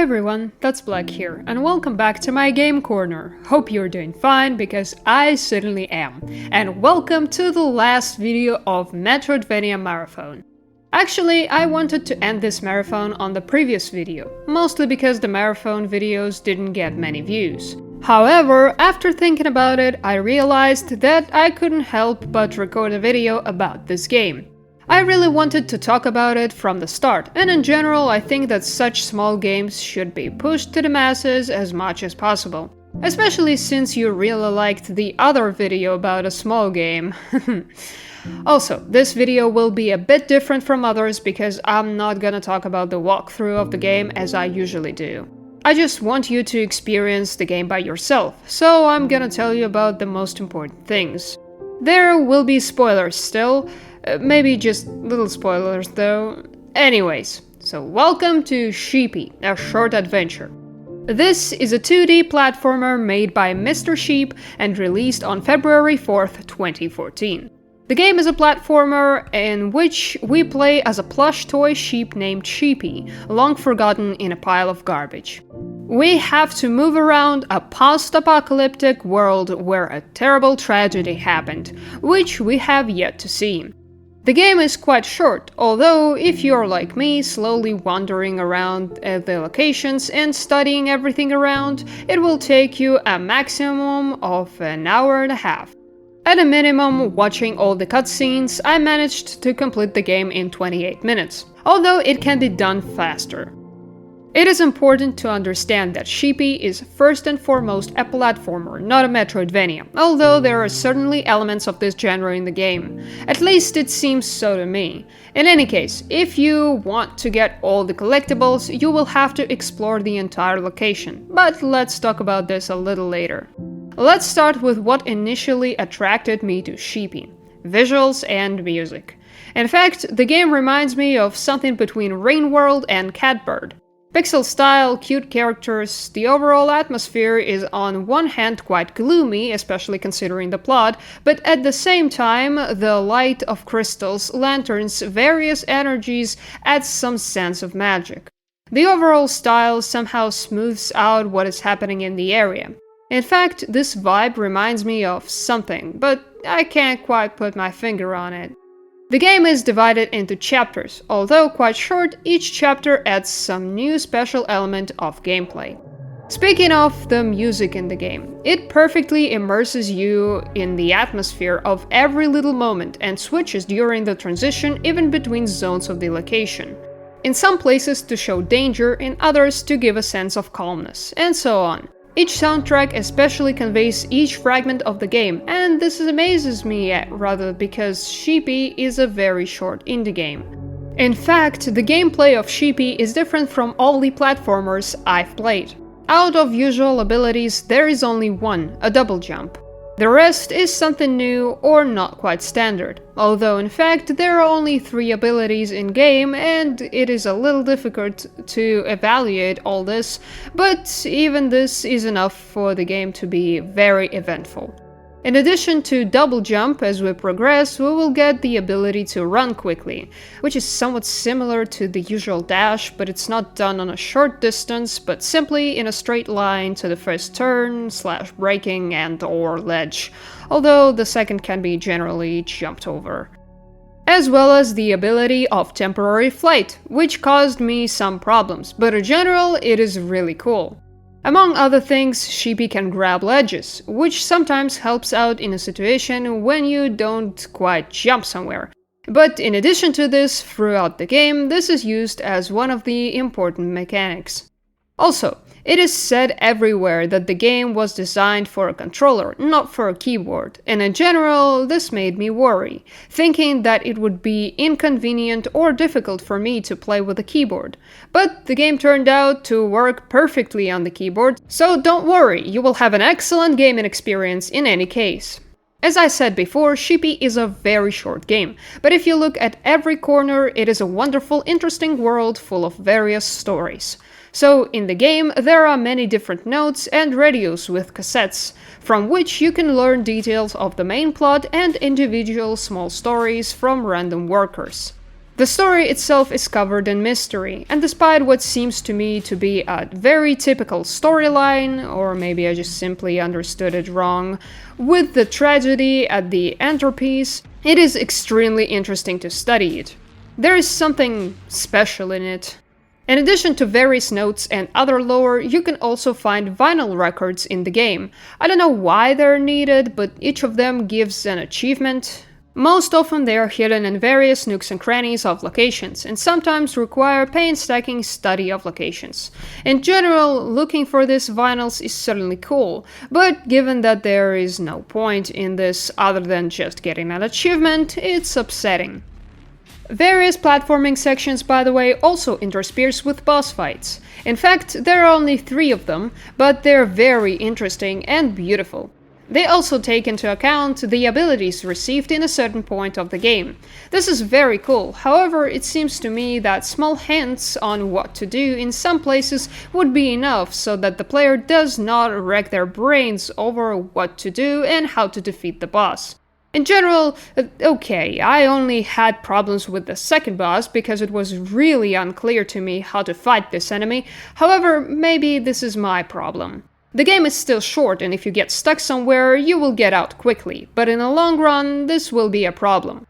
everyone, that's Black here, and welcome back to my game corner. Hope you're doing fine, because I certainly am. And welcome to the last video of Metroidvania Marathon. Actually, I wanted to end this marathon on the previous video, mostly because the marathon videos didn't get many views. However, after thinking about it, I realized that I couldn't help but record a video about this game. I really wanted to talk about it from the start, and in general I think that such small games should be pushed to the masses as much as possible. Especially since you really liked the other video about a small game. Also, this video will be a bit different from others because I'm not gonna talk about the walkthrough of the game as I usually do. I just want you to experience the game by yourself, so I'm gonna tell you about the most important things. There will be spoilers still. Maybe just little spoilers though. Anyways, so welcome to Sheepy, a short adventure. This is a 2D platformer made by Mr. Sheep and released on February 4th, 2014. The game is a platformer in which we play as a plush toy sheep named Sheepy, long forgotten in a pile of garbage. We have to move around a post-apocalyptic world where a terrible tragedy happened, which we have yet to see. The game is quite short, although if you're like me, slowly wandering around the locations and studying everything around, it will take you a maximum of an hour and a half. At a minimum, watching all the cutscenes, I managed to complete the game in 28 minutes, although it can be done faster. It is important to understand that Sheepy is first and foremost a platformer, not a Metroidvania, although there are certainly elements of this genre in the game. At least it seems so to me. In any case, if you want to get all the collectibles, you will have to explore the entire location, but let's talk about this a little later. Let's start with what initially attracted me to Sheepy: visuals and music. In fact, the game reminds me of something between Rain World and Catbird. Pixel style, cute characters, the overall atmosphere is on one hand quite gloomy, especially considering the plot, but at the same time, the light of crystals, lanterns, various energies adds some sense of magic. The overall style somehow smooths out what is happening in the area. In fact, this vibe reminds me of something, but I can't quite put my finger on it. The game is divided into chapters. Although quite short, each chapter adds some new special element of gameplay. Speaking of the music in the game, it perfectly immerses you in the atmosphere of every little moment and switches during the transition even between zones of the location. In some places to show danger, in others to give a sense of calmness, and so on. Each soundtrack especially conveys each fragment of the game, and this amazes me rather because Sheepy is a very short indie game. In fact, the gameplay of Sheepy is different from all the platformers I've played. Out of usual abilities, there is only one, a double jump. The rest is something new or not quite standard, although in fact there are only 3 abilities in-game and it is a little difficult to evaluate all this, but even this is enough for the game to be very eventful. In addition to double jump, as we progress, we will get the ability to run quickly, which is somewhat similar to the usual dash, but it's not done on a short distance, but simply in a straight line to the first turn, / braking and/or ledge, although the second can be generally jumped over. As well as the ability of temporary flight, which caused me some problems, but in general it is really cool. Among other things, Sheepy can grab ledges, which sometimes helps out in a situation when you don't quite jump somewhere. But in addition to this, throughout the game, this is used as one of the important mechanics. Also, it is said everywhere that the game was designed for a controller, not for a keyboard, and in general, this made me worry, thinking that it would be inconvenient or difficult for me to play with a keyboard. But the game turned out to work perfectly on the keyboard, so don't worry, you will have an excellent gaming experience in any case. As I said before, Sheepy is a very short game, but if you look at every corner, it is a wonderful, interesting world full of various stories. So in the game, there are many different notes and radios with cassettes, from which you can learn details of the main plot and individual small stories from random workers. The story itself is covered in mystery, and despite what seems to me to be a very typical storyline, or maybe I just simply understood it wrong, with the tragedy at the centerpiece, it is extremely interesting to study it. There is something special in it. In addition to various notes and other lore, you can also find vinyl records in the game. I don't know why they're needed, but each of them gives an achievement. Most often they are hidden in various nooks and crannies of locations, and sometimes require painstaking study of locations. In general, looking for these vinyls is certainly cool, but given that there is no point in this other than just getting an achievement, it's upsetting. Various platforming sections, by the way, also intersperse with boss fights. In fact, there are only 3 of them, but they're very interesting and beautiful. They also take into account the abilities received in a certain point of the game. This is very cool, however, it seems to me that small hints on what to do in some places would be enough so that the player does not wreck their brains over what to do and how to defeat the boss. In general, okay, I only had problems with the second boss because it was really unclear to me how to fight this enemy, however, maybe this is my problem. The game is still short, and if you get stuck somewhere, you will get out quickly, but in the long run, this will be a problem.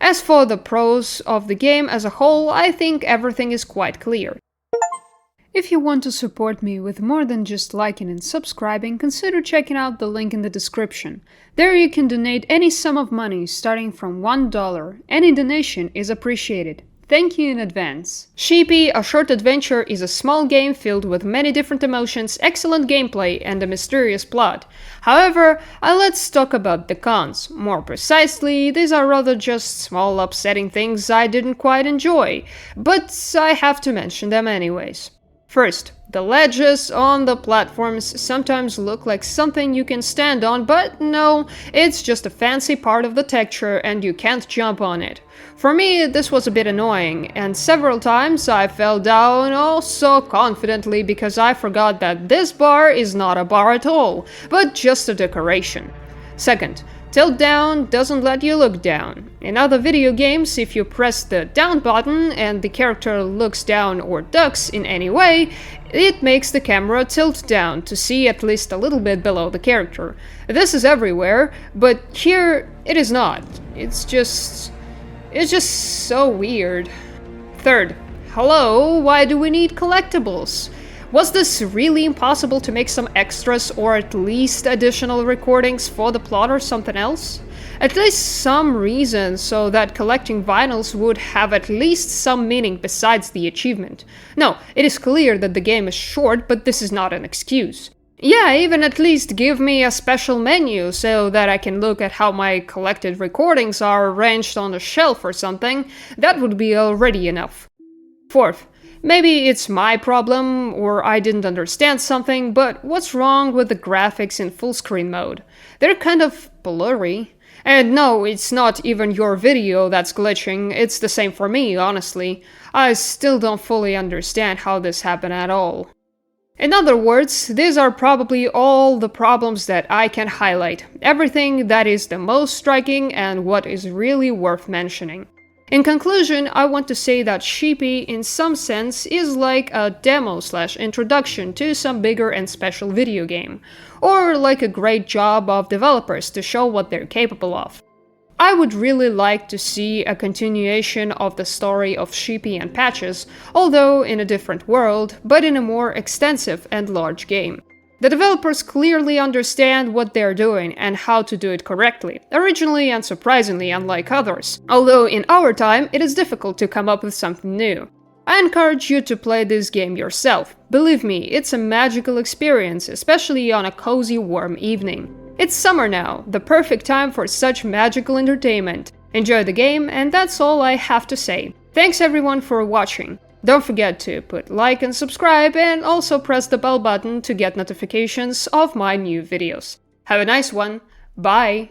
As for the pros of the game as a whole, I think everything is quite clear. If you want to support me with more than just liking and subscribing, consider checking out the link in the description. There you can donate any sum of money starting from $1. Any donation is appreciated. Thank you in advance. Sheepy, a short adventure, is a small game filled with many different emotions, excellent gameplay, and a mysterious plot. However, let's talk about the cons. More precisely, these are rather just small upsetting things I didn't quite enjoy, but I have to mention them anyways. First, the ledges on the platforms sometimes look like something you can stand on, but no, it's just a fancy part of the texture and you can't jump on it. For me, this was a bit annoying, and several times I fell down so confidently because I forgot that this bar is not a bar at all, but just a decoration. Second, tilt down doesn't let you look down. In other video games, if you press the down button and the character looks down or ducks in any way, it makes the camera tilt down to see at least a little bit below the character. This is everywhere, but here it is not. It's just so weird. Third, hello, why do we need collectibles? Was this really impossible to make some extras or at least additional recordings for the plot or something else? At least some reason so that collecting vinyls would have at least some meaning besides the achievement. No, it is clear that the game is short, but this is not an excuse. Yeah, even at least give me a special menu so that I can look at how my collected recordings are arranged on a shelf or something. That would be already enough. Fourth, maybe it's my problem, or I didn't understand something, but what's wrong with the graphics in full screen mode? They're kind of blurry. And no, it's not even your video that's glitching, it's the same for me, honestly. I still don't fully understand how this happened at all. In other words, these are probably all the problems that I can highlight, everything that is the most striking and what is really worth mentioning. In conclusion, I want to say that Sheepy, in some sense, is like a demo/introduction to some bigger and special video game, or like a great job of developers to show what they're capable of. I would really like to see a continuation of the story of Sheepy and Patches, although in a different world, but in a more extensive and large game. The developers clearly understand what they're doing and how to do it correctly, originally and surprisingly unlike others, although in our time it is difficult to come up with something new. I encourage you to play this game yourself. Believe me, it's a magical experience, especially on a cozy, warm evening. It's summer now, the perfect time for such magical entertainment. Enjoy the game, and that's all I have to say. Thanks everyone for watching. Don't forget to put like and subscribe, and also press the bell button to get notifications of my new videos. Have a nice one. Bye!